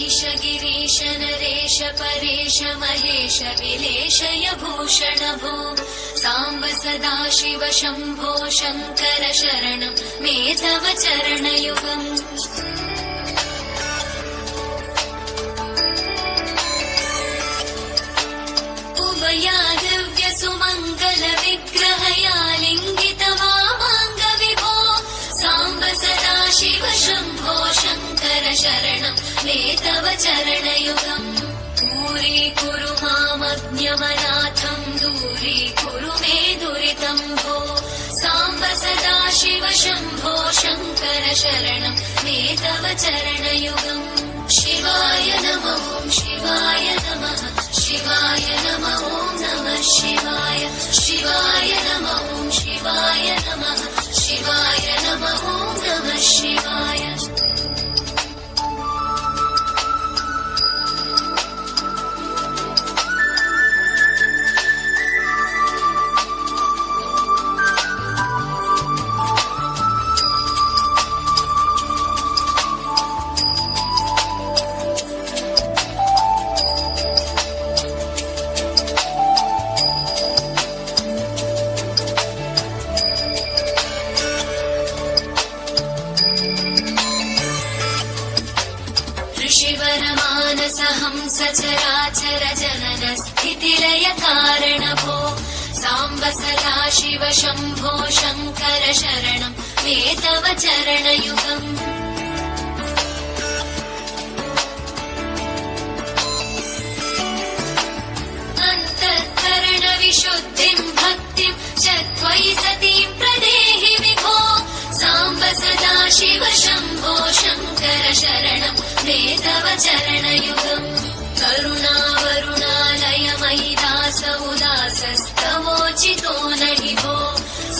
ईश गिरीश नरेश परेश महेश विलेशय भूषण भो साम्ब सदा शिव शम्भो शङ्कर शरणं मे तव चरणयुगम् उभया दिव्य सुमङ्गल विग्रहया लिङ्गित मामाङ्ग विभो साम्ब सदा शिव शम्भो शङ्कर शरणं मे तव चरणयुगम् दूरीकुरु मामज्ञमनाथं दूरीकुरु मे दुरितं भो साम्ब सदा शिव शम्भो शङ्कर शरणं मे तव चरणयुगम् शिवाय नमः शिवाय नमः शिवाय नमः नमः शिवाय शिवाय नमः शिवाय नमः शिवाय नमः नमः शिवाय सचराचर जनन स्थितिलय कारण भो साम्ब सदा शिव शम्भो शङ्कर शरणं मे तव चरणयुगम् अन्तःकरण विशुद्धिं भक्तिं च त्वयि सतीं प्रदेहि विभो साम्ब सदा शिव शम्भो शङ्कर शरणं मे तव चरणयुगम् करुणावरुणालय मयि दास उदासस्तवोचितो नहि भो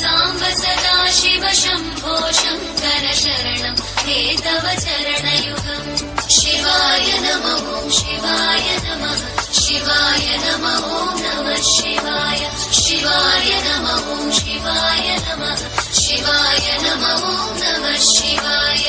साम्ब सदा शिव शम्भो शङ्कर शरणं मे तव चरणयुगम् शिवाय नमः शिवाय नमः शिवाय नमः नमः शिवाय शिवाय नमः शिवाय नमः शिवाय नमः नमः शिवाय